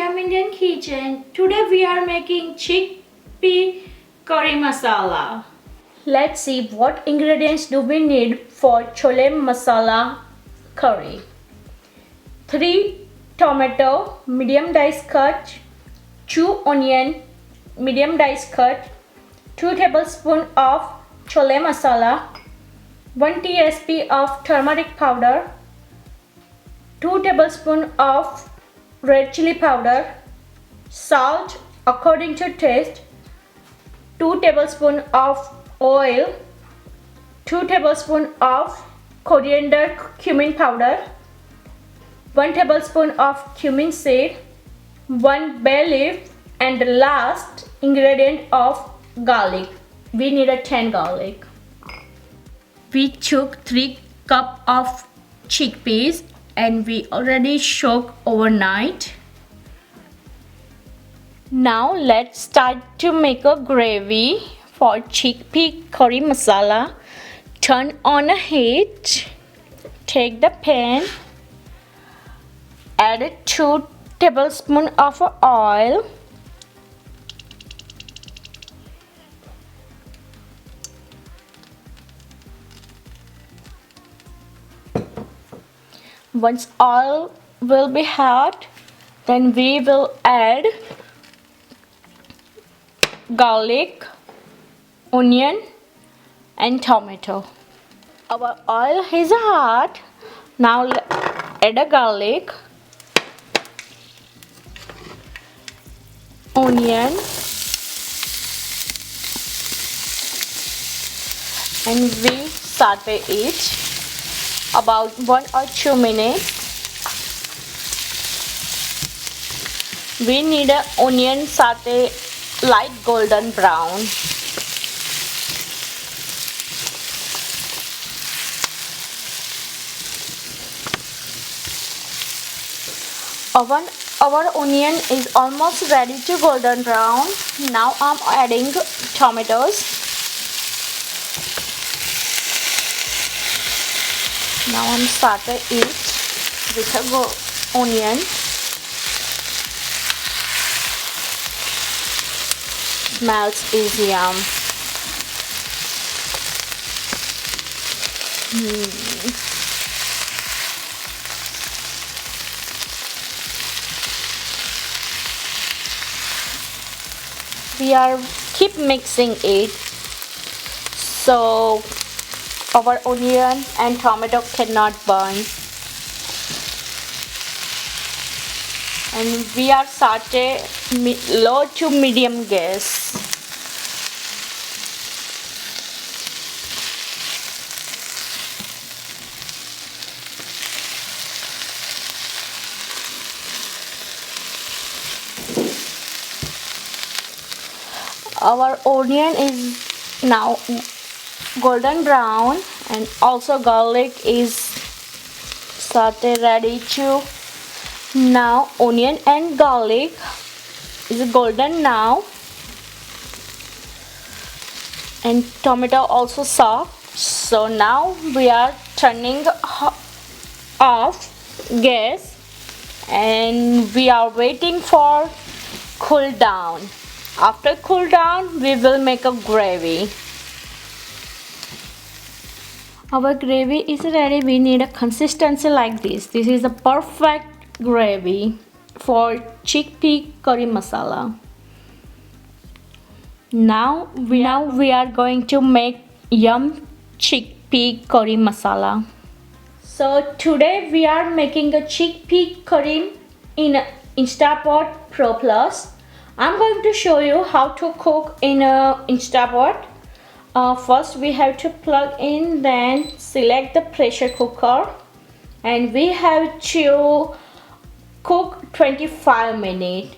welcome Indian kitchen. Today we are making chickpea curry masala. Let's see what ingredients do we need for chole masala curry. 3 tomato medium dice cut, 2 onion medium dice cut, 2 tablespoons of chole masala, 1 tsp of turmeric powder, 2 tablespoons of red chili powder, salt according to taste, 2 tablespoons of oil, 2 tablespoons of coriander cumin powder, 1 tablespoon of cumin seed, 1 bay leaf, and the last ingredient of garlic. We need a 10 garlic. We took 3 cups of chickpeas and we already soaked overnight. Now let's start to make a gravy for chickpea curry masala. Turn on a heat. Take the pan. Add 2 tablespoons of oil. Once oil will be hot, then we will add garlic, onion and tomato. Our oil is hot. Now add a garlic, onion and we saute it about 1 or 2 minutes. We need an onion saute light golden brown. Our onion is almost ready to golden brown. Now I'm adding tomatoes. Now I'm saute it with a onion. Smells is yum. We are keep mixing it so our onion and tomato cannot burn, and we are saute low to medium gas. Our onion is now golden brown and also garlic is saute ready to. Now onion and garlic is golden now and tomato also soft. So now we are turning off gas and we are waiting for cool down. After cool down, we will make a gravy. Our gravy is ready. We need a consistency like this. This is a perfect gravy for chickpea curry masala. Now we are going to make yum chickpea curry masala. So today we are making a chickpea curry in Instapot Pro Plus. I'm going to show you how to cook in a Instapot. First we have to plug in, then select the pressure cooker, and we have to cook 25 minutes.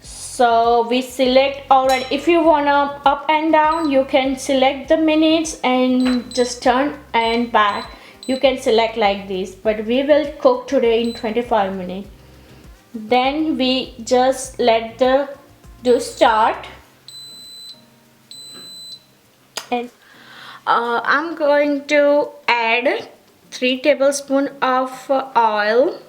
So we select already. If you wanna up and down, you can select the minutes and just turn and back. You can select like this, but we will cook today in 25 minutes. Then we just let the dough start, and I'm going to add 3 tablespoons of oil,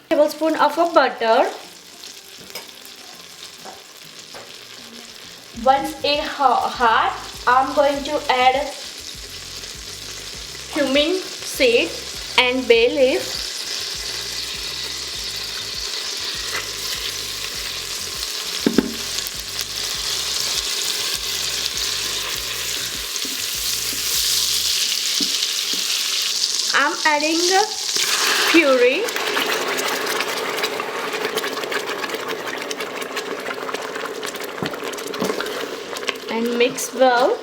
tablespoon of a butter. Once it hot, I'm going to add cumin seed and bay leaf. I'm adding puree. And mix well.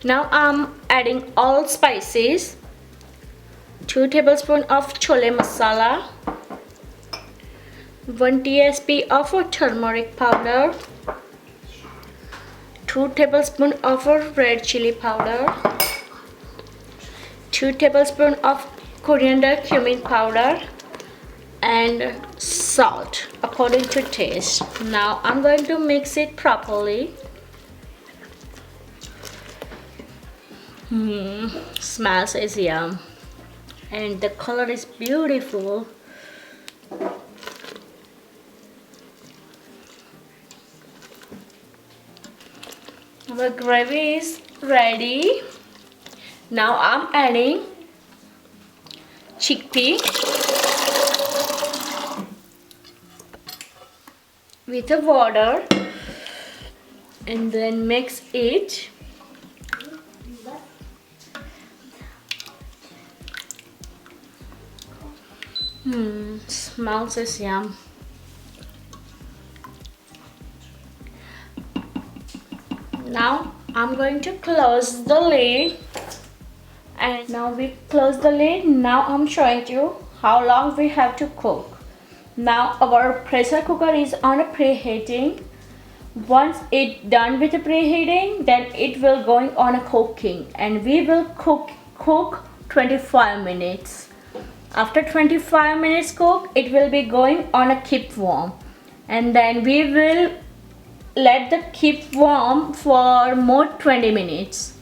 Now I'm adding all spices. 2 tablespoons of chole masala, 1 tsp of turmeric powder, 2 tablespoons of red chili powder, 2 tablespoons of coriander cumin powder, and salt according to taste. Now I'm going to mix it properly. Smells is yum, and the color is beautiful. The gravy is ready. Now I'm adding chickpea with the water and then mix it. Smells is yum. Now I'm going to close the lid, and now we close the lid. Now I'm showing you how long we have to cook. Now our pressure cooker is on preheating. Once it's done with the preheating, then it will going on a cooking, and we will cook 25 minutes. After 25 minutes cook, it will be going on a keep warm, and then we will let the keep warm for more 20 minutes.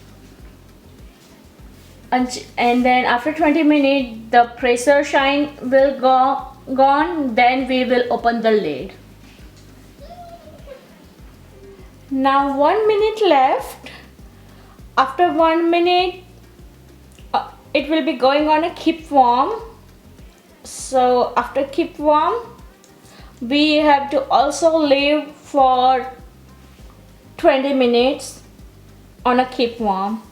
And then after 20 minutes, the pressure shine will gone. Then we will open the lid. Now 1 minute left. After 1 minute, it will be going on a keep warm. So after keep warm, we have to also leave for 20 minutes on a keep warm.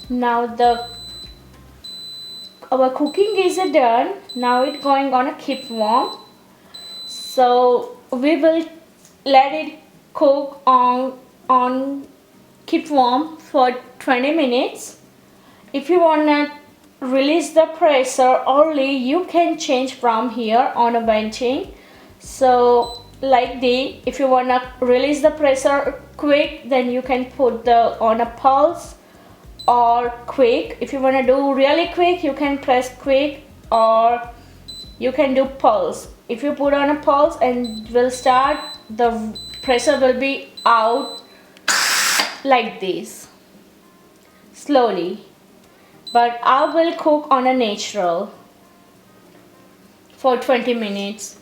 Now our cooking is done. Now it's going on a keep warm. So we will let it cook on keep warm for 20 minutes. If you wanna release the pressure early, you can change from here on a venting. So like this, if you wanna release the pressure quick, then you can put on a pulse or quick. If you wanna do really quick, you can press quick, or you can do pulse. If you put on a pulse and will start, the pressure will be out like this slowly. But I will cook on a natural for 20 minutes.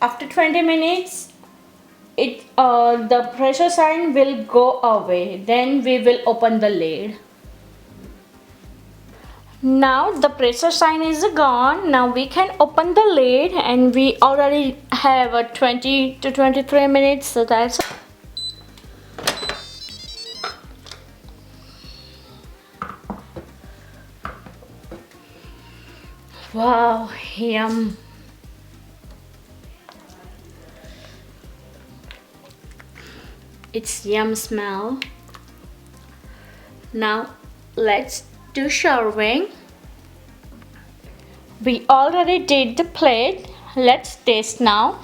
After 20 minutes, the pressure sign will go away. Then we will open the lid. Now the pressure sign is gone. Now we can open the lid, and we already have a 20 to 23 minutes. So that's wow, yum. It's yum smell. Now let's do serving. We already did the plate. Let's taste now.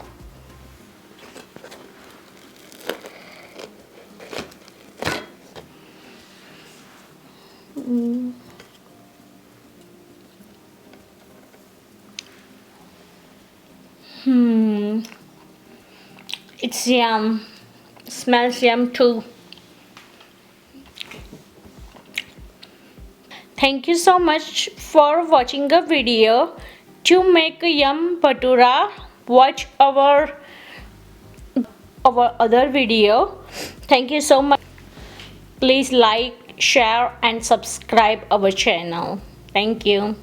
It's yum. Smells yum too. Thank you so much for watching the video. To make a yum bhatura, watch our other video. Thank you so much. Please like, share and subscribe our channel. Thank you.